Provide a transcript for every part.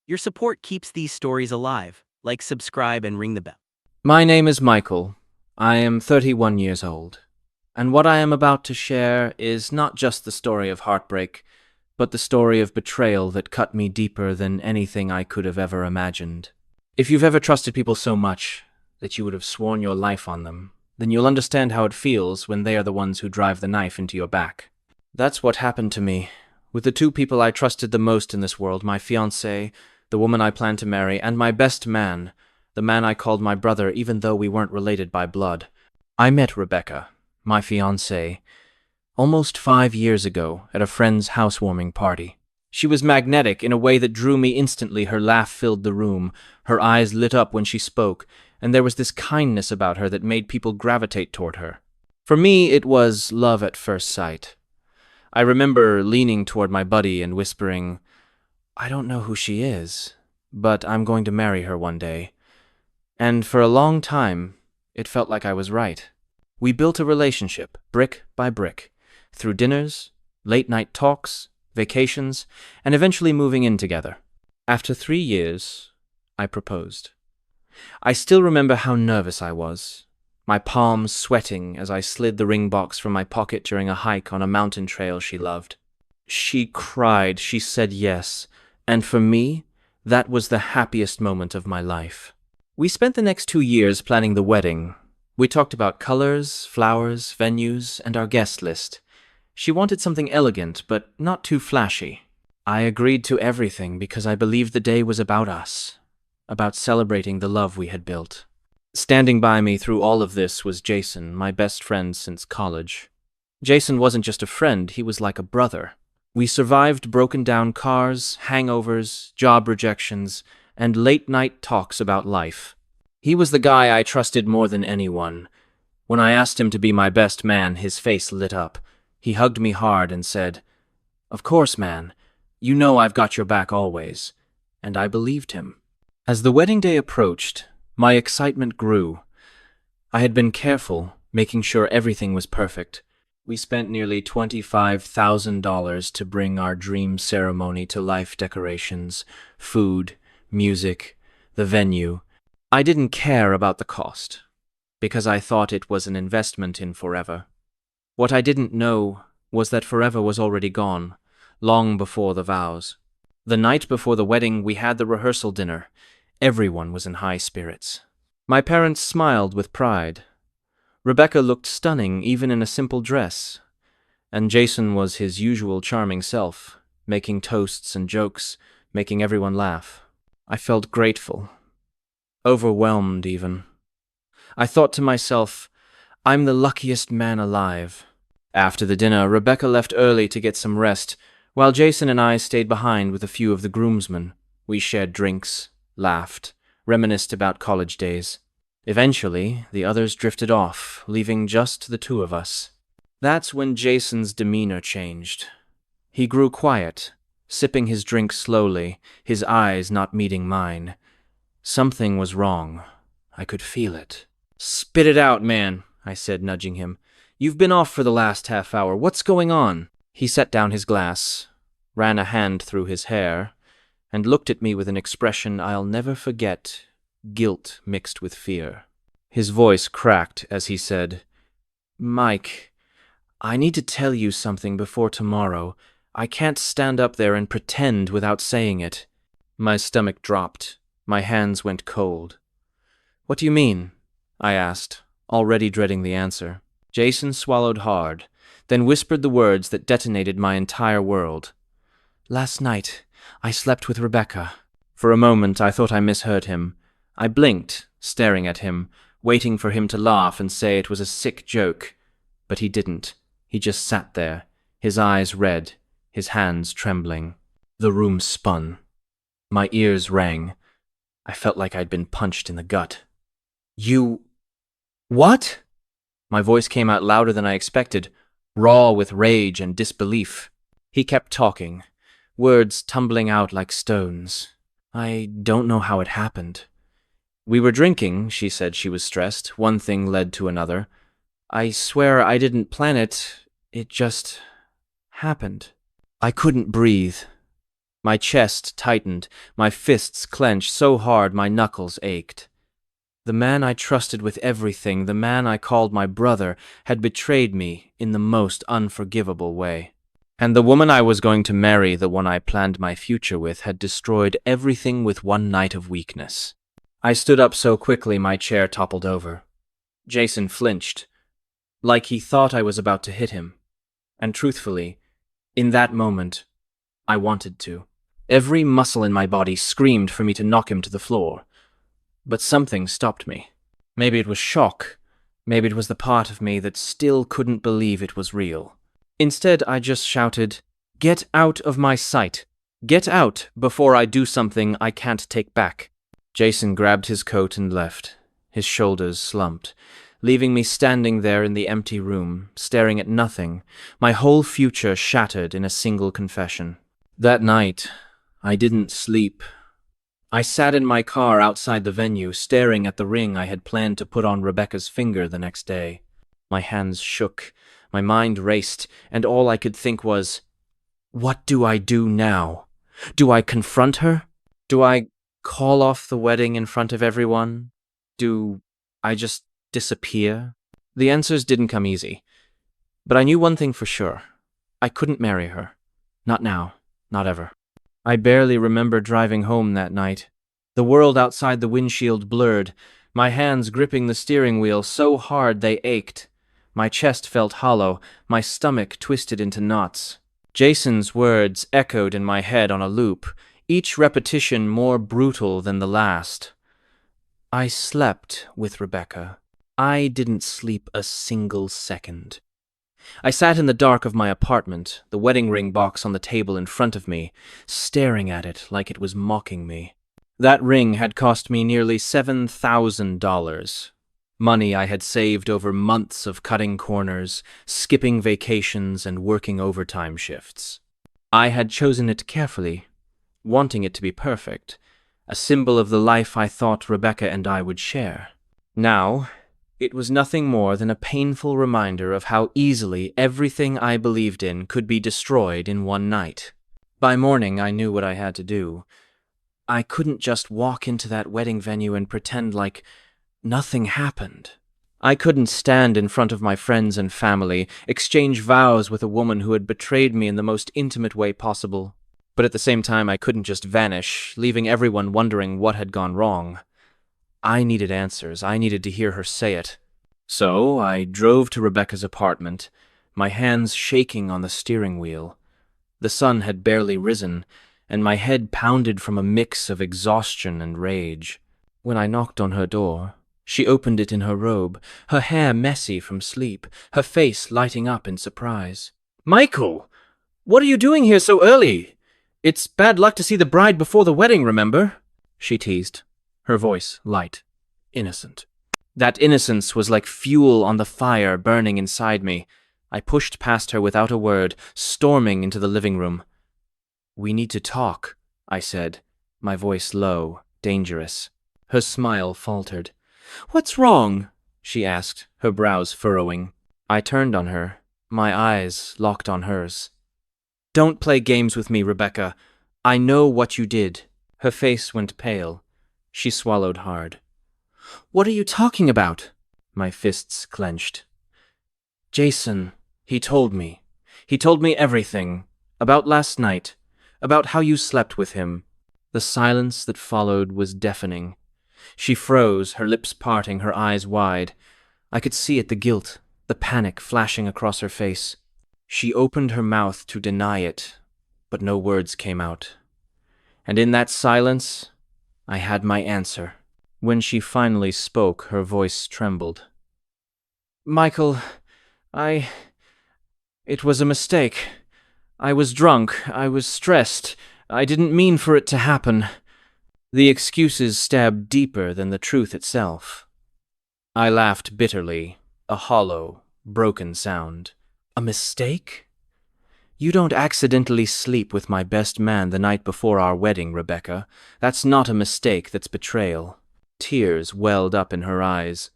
Your support keeps these stories alive. Like, subscribe, and ring the bell. My name is Michael. I am 31 years old. And what I am about to share is not just the story of heartbreak, but the story of betrayal that cut me deeper than anything I could have ever imagined. If you've ever trusted people so much that you would have sworn your life on them, then you'll understand how it feels when they are the ones who drive the knife into your back. That's what happened to me, with the two people I trusted the most in this world, my fiancée, the woman I planned to marry, and my best man, the man I called my brother even though we weren't related by blood. I met Rebecca, my fiancée, almost 5 years ago at a friend's housewarming party. She was magnetic in a way that drew me instantly. Her laugh filled the room, her eyes lit up when she spoke, and there was this kindness about her that made people gravitate toward her. For me, it was love at first sight. I remember leaning toward my buddy and whispering, "I don't know who she is, but I'm going to marry her one day." And for a long time, it felt like I was right. We built a relationship, brick by brick, through dinners, late-night talks, vacations, and eventually moving in together. After 3 years, I proposed. I still remember how nervous I was, my palms sweating as I slid the ring box from my pocket during a hike on a mountain trail she loved. She cried, she said yes, and for me, that was the happiest moment of my life. We spent the next 2 years planning the wedding. We talked about colors, flowers, venues, and our guest list. She wanted something elegant, but not too flashy. I agreed to everything because I believed the day was about us, about celebrating the love we had built. Standing by me through all of this was Jason, my best friend since college. Jason wasn't just a friend, he was like a brother. We survived broken-down cars, hangovers, job rejections, and late-night talks about life. He was the guy I trusted more than anyone. When I asked him to be my best man, his face lit up. He hugged me hard and said, "Of course, man. You know I've got your back always." And I believed him. As the wedding day approached, my excitement grew. I had been careful, making sure everything was perfect. We spent nearly $25,000 to bring our dream ceremony to life: decorations, food, music, the venue. I didn't care about the cost, because I thought it was an investment in forever. What I didn't know was that forever was already gone, long before the vows. The night before the wedding, we had the rehearsal dinner. Everyone was in high spirits. My parents smiled with pride. Rebecca looked stunning even in a simple dress, and Jason was his usual charming self, making toasts and jokes, making everyone laugh. I felt grateful, overwhelmed even. I thought to myself, I'm the luckiest man alive. After the dinner, Rebecca left early to get some rest, while Jason and I stayed behind with a few of the groomsmen. We shared drinks, laughed, reminisced about college days. Eventually, the others drifted off, leaving just the two of us. That's when Jason's demeanor changed. He grew quiet, sipping his drink slowly, his eyes not meeting mine. Something was wrong. I could feel it. "Spit it out, man," I said, nudging him. "You've been off for the last half hour. What's going on?" He set down his glass, ran a hand through his hair, and looked at me with an expression I'll never forget, guilt mixed with fear. His voice cracked as he said, "Mike, I need to tell you something before tomorrow. I can't stand up there and pretend without saying it." My stomach dropped. My hands went cold. "What do you mean?" I asked, already dreading the answer. Jason swallowed hard, then whispered the words that detonated my entire world. "Last night, I slept with Rebecca." For a moment, I thought I misheard him. I blinked, staring at him, waiting for him to laugh and say it was a sick joke. But he didn't. He just sat there, his eyes red, his hands trembling. The room spun. My ears rang. I felt like I'd been punched in the gut. "You... what?" My voice came out louder than I expected, raw with rage and disbelief. He kept talking, words tumbling out like stones. "I don't know how it happened. We were drinking," she said. She was stressed. One thing led to another. "I swear I didn't plan it. It just happened." I couldn't breathe. My chest tightened, my fists clenched so hard my knuckles ached. The man I trusted with everything, the man I called my brother, had betrayed me in the most unforgivable way. And the woman I was going to marry, the one I planned my future with, had destroyed everything with one night of weakness. I stood up so quickly my chair toppled over. Jason flinched, like he thought I was about to hit him. And truthfully, in that moment, I wanted to. Every muscle in my body screamed for me to knock him to the floor. But something stopped me. Maybe it was shock. Maybe it was the part of me that still couldn't believe it was real. Instead, I just shouted, "Get out of my sight! Get out before I do something I can't take back!" Jason grabbed his coat and left. His shoulders slumped, leaving me standing there in the empty room, staring at nothing, my whole future shattered in a single confession. That night, I didn't sleep. I sat in my car outside the venue, staring at the ring I had planned to put on Rebecca's finger the next day. My hands shook, my mind raced, and all I could think was, what do I do now? Do I confront her? Do I call off the wedding in front of everyone? Do I just disappear? The answers didn't come easy. But I knew one thing for sure. I couldn't marry her. Not now. Not ever. I barely remember driving home that night. The world outside the windshield blurred, my hands gripping the steering wheel so hard they ached. My chest felt hollow, my stomach twisted into knots. Jason's words echoed in my head on a loop, each repetition more brutal than the last. I slept with Rebecca. I didn't sleep a single second. I sat in the dark of my apartment, the wedding ring box on the table in front of me, staring at it like it was mocking me. That ring had cost me nearly $7,000. Money I had saved over months of cutting corners, skipping vacations, and working overtime shifts. I had chosen it carefully, wanting it to be perfect, a symbol of the life I thought Rebecca and I would share. Now, it was nothing more than a painful reminder of how easily everything I believed in could be destroyed in one night. By morning, I knew what I had to do. I couldn't just walk into that wedding venue and pretend like nothing happened. I couldn't stand in front of my friends and family, exchange vows with a woman who had betrayed me in the most intimate way possible. But at the same time, I couldn't just vanish, leaving everyone wondering what had gone wrong. I needed answers. I needed to hear her say it. So I drove to Rebecca's apartment, my hands shaking on the steering wheel. The sun had barely risen, and my head pounded from a mix of exhaustion and rage. When I knocked on her door, she opened it in her robe, her hair messy from sleep, her face lighting up in surprise. "Michael! What are you doing here so early? It's bad luck to see the bride before the wedding, remember?" she teased, her voice light, innocent. That innocence was like fuel on the fire burning inside me. I pushed past her without a word, storming into the living room. "We need to talk," I said, my voice low, dangerous. Her smile faltered. "What's wrong?" she asked, her brows furrowing. I turned on her, my eyes locked on hers. "Don't play games with me, Rebecca. I know what you did." Her face went pale. She swallowed hard. "What are you talking about?" My fists clenched. "Jason, he told me. He told me everything. About last night. About how you slept with him." The silence that followed was deafening. She froze, her lips parting, her eyes wide. I could see it, the guilt, the panic flashing across her face. She opened her mouth to deny it, but no words came out. And in that silence, I had my answer. When she finally spoke, her voice trembled. "Michael, it was a mistake. I was drunk, I was stressed, I didn't mean for it to happen." The excuses stabbed deeper than the truth itself. I laughed bitterly, a hollow, broken sound. "A mistake? You don't accidentally sleep with my best man the night before our wedding, Rebecca. That's not a mistake, that's betrayal." Tears welled up in her eyes.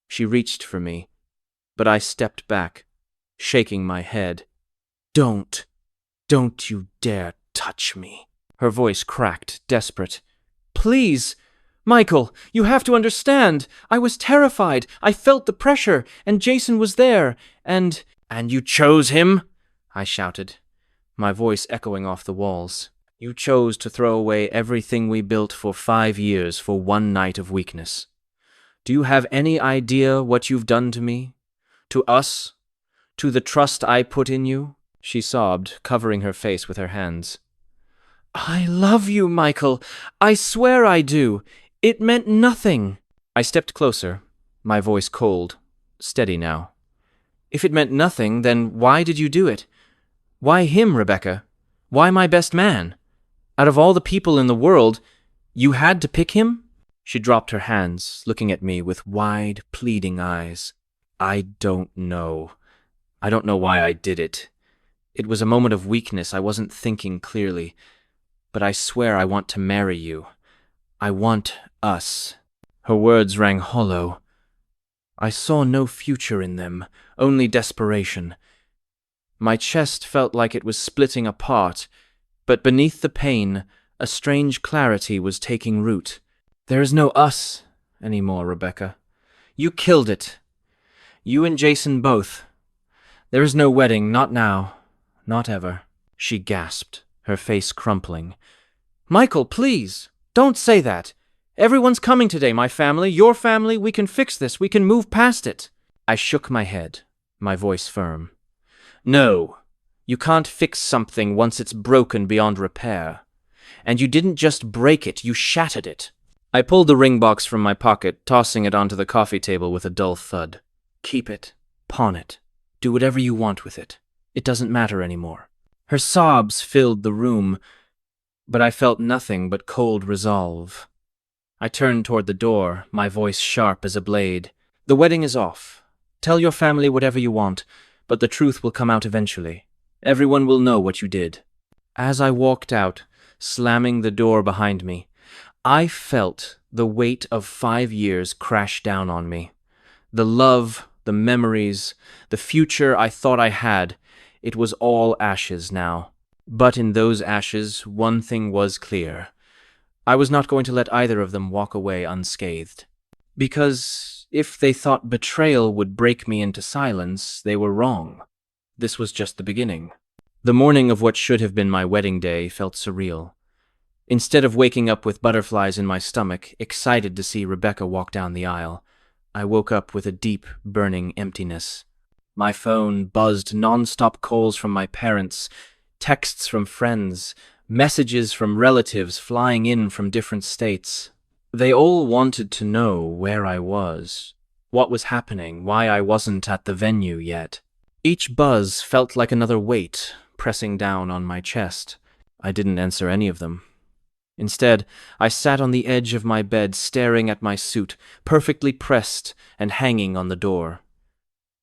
She reached for me, but I stepped back, shaking my head. Don't you dare touch me." Her voice cracked, desperate. "Please! Michael, you have to understand. I was terrified. I felt the pressure, and Jason was there, and you chose him?" I shouted, my voice echoing off the walls. "You chose to throw away everything we built for 5 years for one night of weakness. Do you have any idea what you've done to me? To us? To the trust I put in you?" She sobbed, covering her face with her hands. "I love you, Michael. I swear I do. It meant nothing." I stepped closer, my voice cold, steady now. "If it meant nothing, then why did you do it? Why him, Rebecca? Why my best man? Out of all the people in the world, you had to pick him?" She dropped her hands, looking at me with wide, pleading eyes. I don't know why I did it. It was a moment of weakness. I wasn't thinking clearly. But I swear I want to marry you. I want us." Her words rang hollow. I saw no future in them, only desperation. My chest felt like it was splitting apart, but beneath the pain, a strange clarity was taking root. "There is no us anymore, Rebecca. You killed it. You and Jason both. There is no wedding, not now, not ever." She gasped, her face crumpling. "Michael, please, don't say that. Everyone's coming today, my family, your family. We can fix this. We can move past it." I shook my head, my voice firm. "No, you can't fix something once it's broken beyond repair. And you didn't just break it, you shattered it." I pulled the ring box from my pocket, tossing it onto the coffee table with a dull thud. "Keep it, pawn it, do whatever you want with it. It doesn't matter anymore." Her sobs filled the room, but I felt nothing but cold resolve. I turned toward the door, my voice sharp as a blade. "The wedding is off. Tell your family whatever you want, but the truth will come out eventually. Everyone will know what you did." As I walked out, slamming the door behind me, I felt the weight of 5 years crash down on me. The love, the memories, the future I thought I had, it was all ashes now. But in those ashes, one thing was clear. I was not going to let either of them walk away unscathed. Because if they thought betrayal would break me into silence, they were wrong. This was just the beginning. The morning of what should have been my wedding day felt surreal. Instead of waking up with butterflies in my stomach, excited to see Rebecca walk down the aisle, I woke up with a deep, burning emptiness. My phone buzzed non-stop calls from my parents, texts from friends, messages from relatives flying in from different states. They all wanted to know where I was, what was happening, why I wasn't at the venue yet. Each buzz felt like another weight pressing down on my chest. I didn't answer any of them. Instead, I sat on the edge of my bed staring at my suit, perfectly pressed and hanging on the door.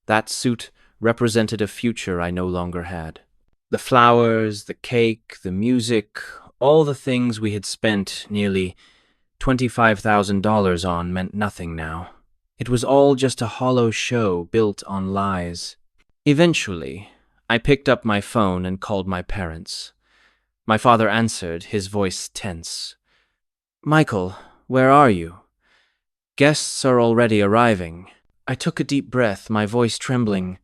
That suit represented a future I no longer had. The flowers, the cake, the music, all the things we had spent nearly $25,000 on meant nothing now. It was all just a hollow show built on lies. Eventually, I picked up my phone and called my parents. My father answered, his voice tense. "Michael, where are you? Guests are already arriving." I took a deep breath, my voice trembling.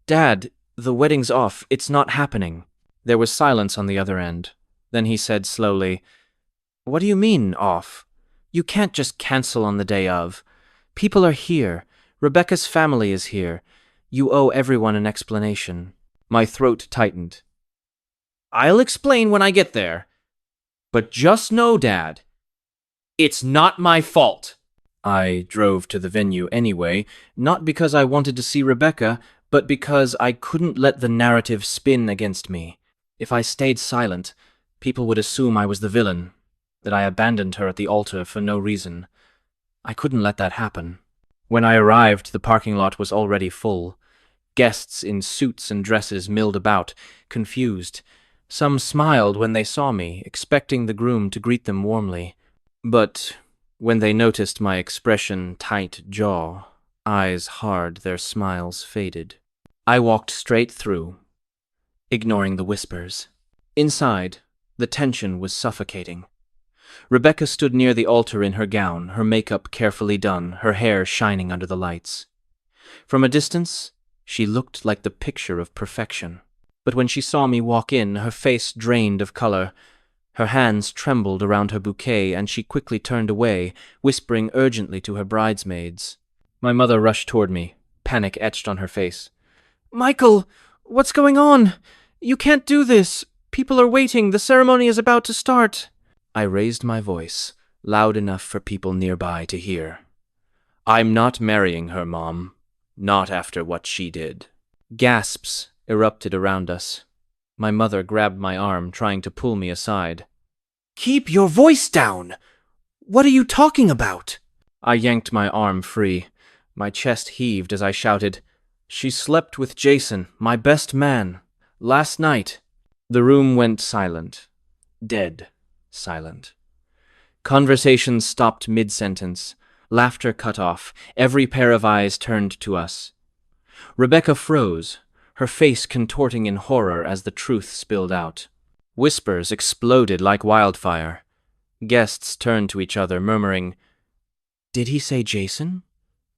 "Dad, the wedding's off. It's not happening." There was silence on the other end. Then he said slowly, "What do you mean, off? You can't just cancel on the day of. People are here. Rebecca's family is here. You owe everyone an explanation." My throat tightened. "I'll explain when I get there. But just know, Dad, it's not my fault." I drove to the venue anyway, not because I wanted to see Rebecca, but because I couldn't let the narrative spin against me. If I stayed silent, people would assume I was the villain, that I abandoned her at the altar for no reason. I couldn't let that happen. When I arrived, the parking lot was already full. Guests in suits and dresses milled about, confused. Some smiled when they saw me, expecting the groom to greet them warmly. But when they noticed my expression, tight jaw, eyes hard, their smiles faded. I walked straight through, ignoring the whispers. Inside, The tension was suffocating. Rebecca stood near the altar in her gown, her makeup carefully done, her hair shining under the lights. From a distance, she looked like the picture of perfection. But when she saw me walk in, her face drained of color. Her hands trembled around her bouquet, and she quickly turned away, whispering urgently to her bridesmaids. My mother rushed toward me, panic etched on her face. "Michael, what's going on? You can't do this. People are waiting. The ceremony is about to start." I raised my voice, loud enough for people nearby to hear. "I'm not marrying her, Mom. Not after what she did." Gasps erupted around us. My mother grabbed my arm, trying to pull me aside. "Keep your voice down! What are you talking about?" I yanked my arm free. My chest heaved as I shouted, "She slept with Jason, my best man, last night." The room went silent. Dead silent. Conversation stopped mid-sentence. Laughter cut off. Every pair of eyes turned to us. Rebecca froze, her face contorting in horror as the truth spilled out. Whispers exploded like wildfire. Guests turned to each other, murmuring, "Did he say Jason?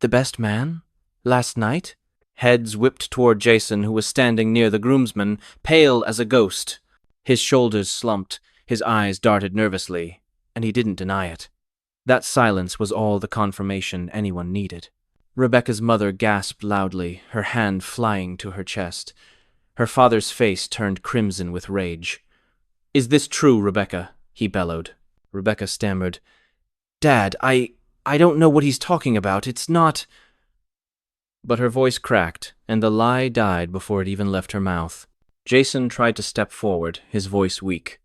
The best man? Last night?" Heads whipped toward Jason, who was standing near the groomsman, pale as a ghost. His shoulders slumped, his eyes darted nervously, and he didn't deny it. That silence was all the confirmation anyone needed. Rebecca's mother gasped loudly, her hand flying to her chest. Her father's face turned crimson with rage. "Is this true, Rebecca?" he bellowed. Rebecca stammered, "Dad, I don't know what he's talking about. It's not—" But her voice cracked, and the lie died before it even left her mouth. Jason tried to step forward, his voice weak.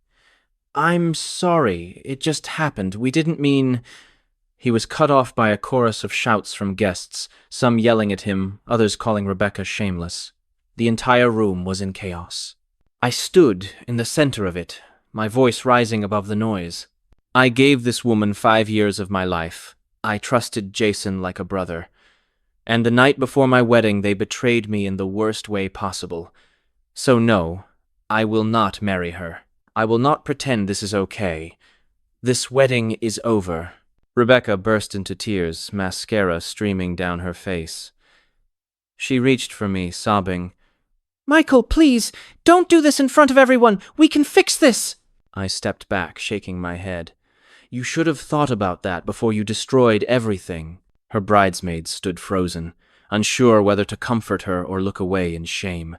"I'm sorry. It just happened. We didn't mean—" He was cut off by a chorus of shouts from guests, some yelling at him, others calling Rebecca shameless. The entire room was in chaos. I stood in the center of it, my voice rising above the noise. I gave this woman 5 years of my life. I trusted Jason like a brother. And the night before my wedding, they betrayed me in the worst way possible. So no, I will not marry her. I will not pretend this is okay. This wedding is over." Rebecca burst into tears, mascara streaming down her face. She reached for me, sobbing, "Michael, please, don't do this in front of everyone. We can fix this." I stepped back, shaking my head. "You should have thought about that before you destroyed everything." Her bridesmaids stood frozen, unsure whether to comfort her or look away in shame.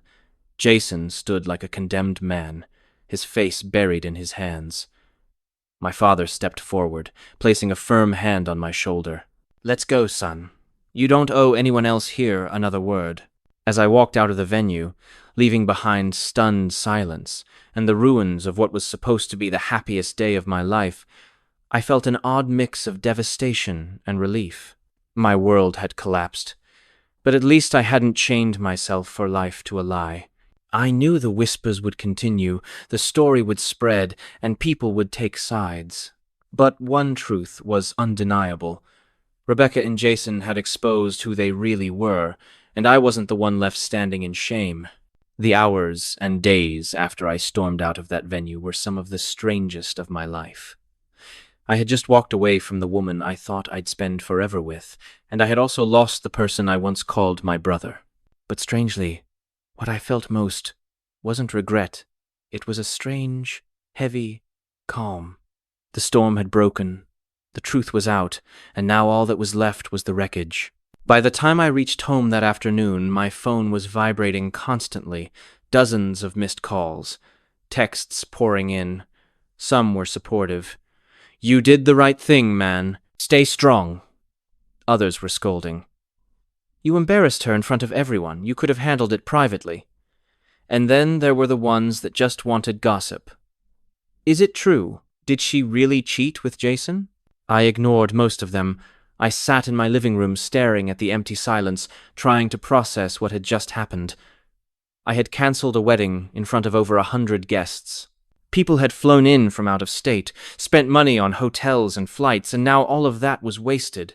Jason stood like a condemned man, his face buried in his hands. My father stepped forward, placing a firm hand on my shoulder. "Let's go, son. You don't owe anyone else here another word." As I walked out of the venue, leaving behind stunned silence and the ruins of what was supposed to be the happiest day of my life, I felt an odd mix of devastation and relief. My world had collapsed, but at least I hadn't chained myself for life to a lie. I knew the whispers would continue, the story would spread, and people would take sides. But one truth was undeniable. Rebecca and Jason had exposed who they really were, and I wasn't the one left standing in shame. The hours and days after I stormed out of that venue were some of the strangest of my life. I had just walked away from the woman I thought I'd spend forever with, and I had also lost the person I once called my brother. But strangely, what I felt most wasn't regret. It was a strange, heavy calm. The storm had broken, the truth was out, and now all that was left was the wreckage. By the time I reached home that afternoon, my phone was vibrating constantly, dozens of missed calls, texts pouring in. Some were supportive. "You did the right thing, man. Stay strong." Others were scolding. "You embarrassed her in front of everyone. You could have handled it privately." And then there were the ones that just wanted gossip. Is it true? Did she really cheat with Jason? I ignored most of them. I sat in my living room staring at the empty silence, trying to process what had just happened. I had cancelled a wedding in front of over 100 guests. People had flown in from out of state, spent money on hotels and flights, and now all of that was wasted.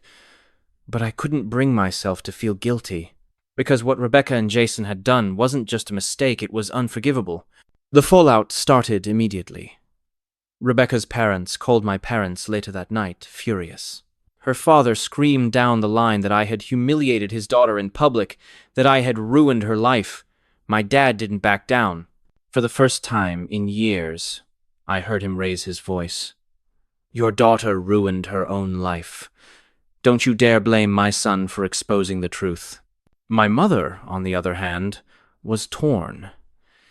But I couldn't bring myself to feel guilty, because what Rebecca and Jason had done wasn't just a mistake, it was unforgivable. The fallout started immediately. Rebecca's parents called my parents later that night, furious. Her father screamed down the line that I had humiliated his daughter in public, that I had ruined her life. My dad didn't back down. For the first time in years, I heard him raise his voice. Your daughter ruined her own life. Don't you dare blame my son for exposing the truth. My mother, on the other hand, was torn.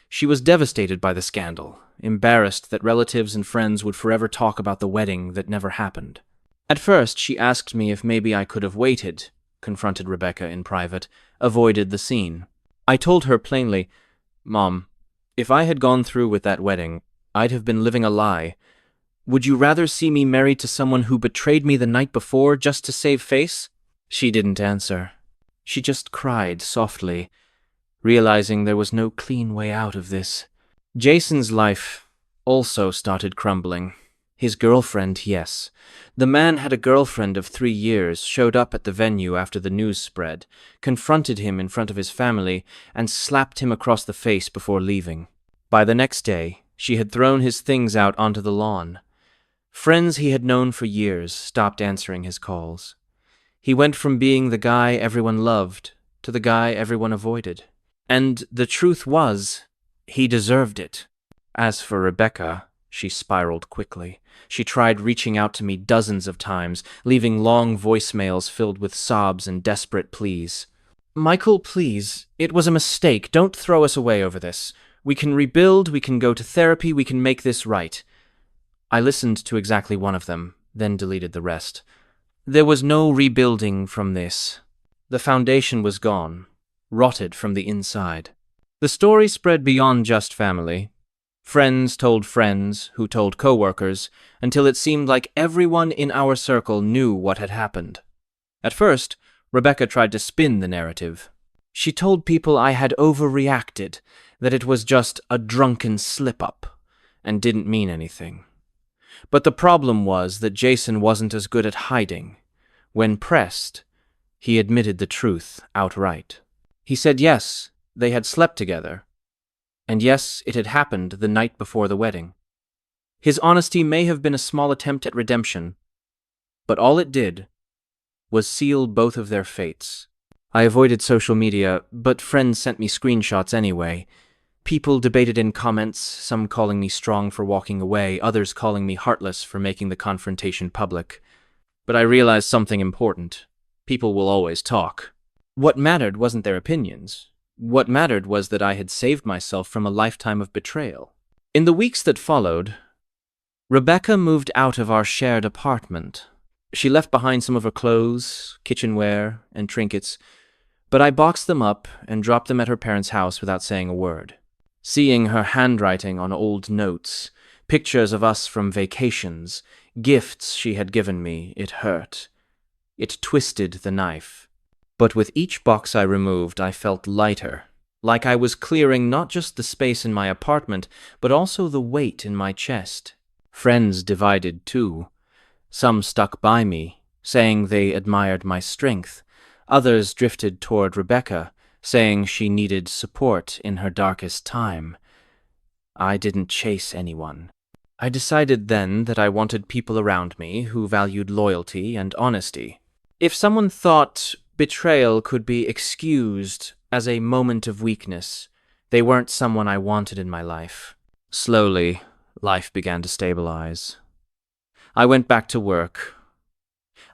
She was devastated by the scandal, embarrassed that relatives and friends would forever talk about the wedding that never happened. At first, she asked me if maybe I could have waited, confronted Rebecca in private, avoided the scene. I told her plainly, Mom, if I had gone through with that wedding, I'd have been living a lie. Would you rather see me married to someone who betrayed me the night before just to save face? She didn't answer. She just cried softly, realizing there was no clean way out of this. Jason's life also started crumbling. His girlfriend, yes. The man had a girlfriend of 3 years, showed up at the venue after the news spread, confronted him in front of his family, and slapped him across the face before leaving. By the next day, she had thrown his things out onto the lawn. Friends he had known for years stopped answering his calls. He went from being the guy everyone loved to the guy everyone avoided. And the truth was, he deserved it. As for Rebecca, she spiraled quickly. She tried reaching out to me dozens of times, leaving long voicemails filled with sobs and desperate pleas. Michael, please, it was a mistake. Don't throw us away over this. We can rebuild, we can go to therapy, we can make this right. I listened to exactly one of them, then deleted the rest. There was no rebuilding from this. The foundation was gone, rotted from the inside. The story spread beyond just family. Friends told friends, who told coworkers, until it seemed like everyone in our circle knew what had happened. At first, Rebecca tried to spin the narrative. She told people I had overreacted, that it was just a drunken slip-up, and didn't mean anything. But the problem was that Jason wasn't as good at hiding. When pressed, he admitted the truth outright. He said yes, they had slept together. And yes, it had happened the night before the wedding. His honesty may have been a small attempt at redemption, but all it did was seal both of their fates. I avoided social media, but friends sent me screenshots anyway. People debated in comments, some calling me strong for walking away, others calling me heartless for making the confrontation public. But I realized something important. People will always talk. What mattered wasn't their opinions. What mattered was that I had saved myself from a lifetime of betrayal. In the weeks that followed, Rebecca moved out of our shared apartment. She left behind some of her clothes, kitchenware, and trinkets, but I boxed them up and dropped them at her parents' house without saying a word. Seeing her handwriting on old notes, pictures of us from vacations, gifts she had given me, it hurt. It twisted the knife. But with each box I removed, I felt lighter, like I was clearing not just the space in my apartment, but also the weight in my chest. Friends divided too. Some stuck by me, saying they admired my strength. Others drifted toward Rebecca, saying she needed support in her darkest time. I didn't chase anyone. I decided then that I wanted people around me who valued loyalty and honesty. If someone thought betrayal could be excused as a moment of weakness, they weren't someone I wanted in my life. Slowly, life began to stabilize. I went back to work.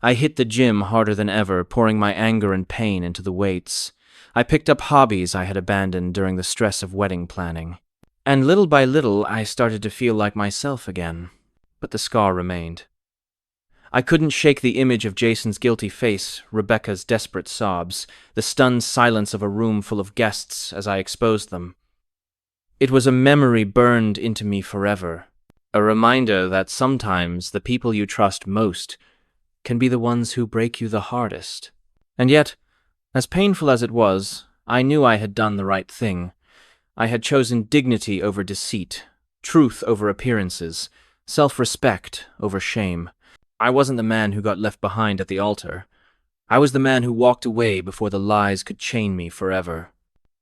I hit the gym harder than ever, pouring my anger and pain into the weights. I picked up hobbies I had abandoned during the stress of wedding planning. And little by little, I started to feel like myself again. But the scar remained. I couldn't shake the image of Jason's guilty face, Rebecca's desperate sobs, the stunned silence of a room full of guests as I exposed them. It was a memory burned into me forever, a reminder that sometimes the people you trust most can be the ones who break you the hardest. And yet, as painful as it was, I knew I had done the right thing. I had chosen dignity over deceit, truth over appearances, self-respect over shame. I wasn't the man who got left behind at the altar. I was the man who walked away before the lies could chain me forever.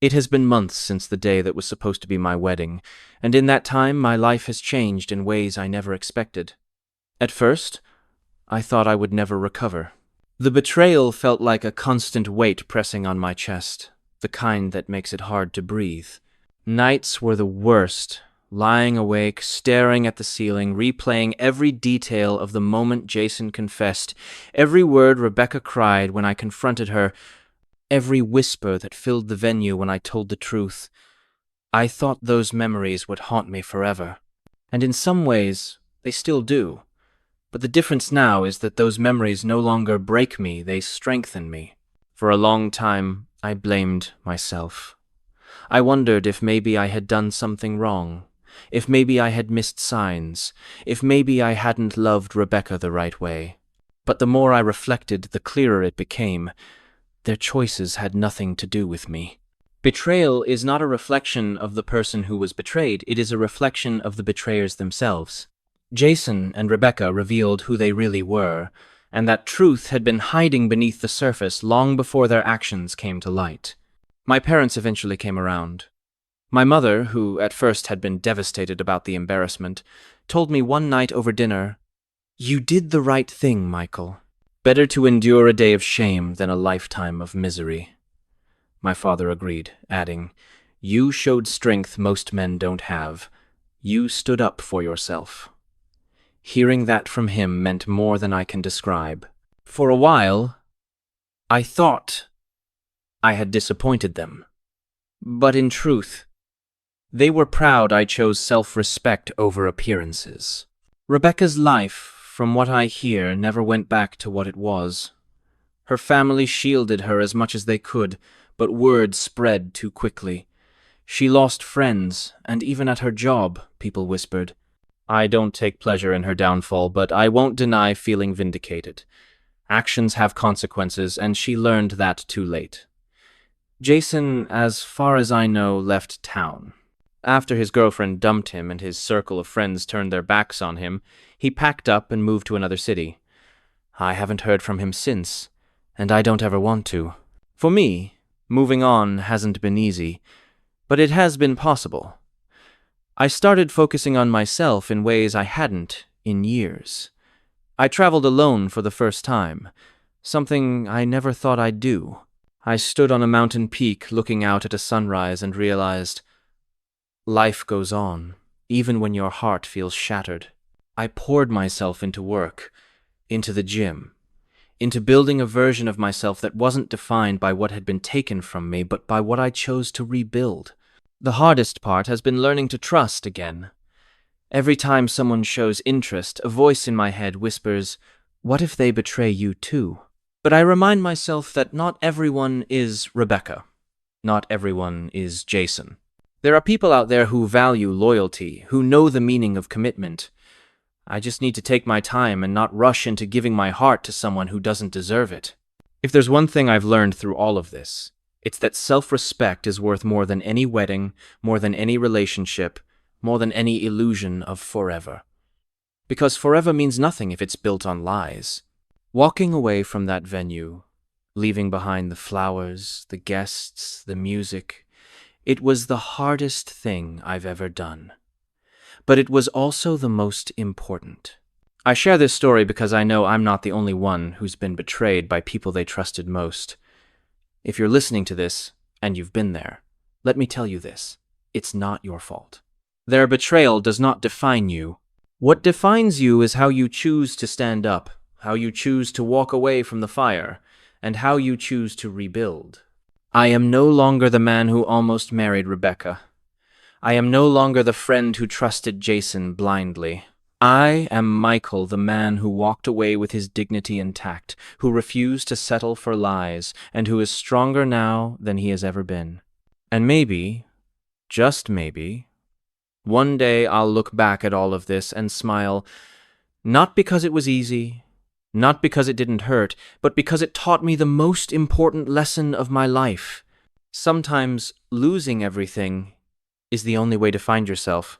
It has been months since the day that was supposed to be my wedding, and in that time my life has changed in ways I never expected. At first, I thought I would never recover. The betrayal felt like a constant weight pressing on my chest, the kind that makes it hard to breathe. Nights were the worst, lying awake, staring at the ceiling, replaying every detail of the moment Jason confessed, every word Rebecca cried when I confronted her, every whisper that filled the venue when I told the truth. I thought those memories would haunt me forever, and in some ways, they still do. But the difference now is that those memories no longer break me, they strengthen me. For a long time, I blamed myself. I wondered if maybe I had done something wrong, if maybe I had missed signs, if maybe I hadn't loved Rebecca the right way. But the more I reflected, the clearer it became. Their choices had nothing to do with me. Betrayal is not a reflection of the person who was betrayed, it is a reflection of the betrayers themselves. Jason and Rebecca revealed who they really were, and that truth had been hiding beneath the surface long before their actions came to light. My parents eventually came around. My mother, who at first had been devastated about the embarrassment, told me one night over dinner, "You did the right thing, Michael. Better to endure a day of shame than a lifetime of misery." My father agreed, adding, "You showed strength most men don't have. You stood up for yourself." Hearing that from him meant more than I can describe. For a while, I thought I had disappointed them. But in truth, they were proud I chose self-respect over appearances. Rebecca's life, from what I hear, never went back to what it was. Her family shielded her as much as they could, but word spread too quickly. She lost friends, and even at her job, people whispered. I don't take pleasure in her downfall, but I won't deny feeling vindicated. Actions have consequences, and she learned that too late. Jason, as far as I know, left town. After his girlfriend dumped him and his circle of friends turned their backs on him, he packed up and moved to another city. I haven't heard from him since, and I don't ever want to. For me, moving on hasn't been easy, but it has been possible. I started focusing on myself in ways I hadn't in years. I traveled alone for the first time, something I never thought I'd do. I stood on a mountain peak looking out at a sunrise and realized life goes on, even when your heart feels shattered. I poured myself into work, into the gym, into building a version of myself that wasn't defined by what had been taken from me, but by what I chose to rebuild. The hardest part has been learning to trust again. Every time someone shows interest, a voice in my head whispers, "What if they betray you too?" But I remind myself that not everyone is Rebecca. Not everyone is Jason. There are people out there who value loyalty, who know the meaning of commitment. I just need to take my time and not rush into giving my heart to someone who doesn't deserve it. If there's one thing I've learned through all of this, it's that self-respect is worth more than any wedding, more than any relationship, more than any illusion of forever. Because forever means nothing if it's built on lies. Walking away from that venue, leaving behind the flowers, the guests, the music, it was the hardest thing I've ever done. But it was also the most important. I share this story because I know I'm not the only one who's been betrayed by people they trusted most. If you're listening to this, and you've been there, let me tell you this. It's not your fault. Their betrayal does not define you. What defines you is how you choose to stand up, how you choose to walk away from the fire, and how you choose to rebuild. I am no longer the man who almost married Rebecca. I am no longer the friend who trusted Jason blindly. I am Michael, the man who walked away with his dignity intact, who refused to settle for lies, and who is stronger now than he has ever been. And maybe, just maybe, one day I'll look back at all of this and smile, not because it was easy, not because it didn't hurt, but because it taught me the most important lesson of my life. Sometimes losing everything is the only way to find yourself.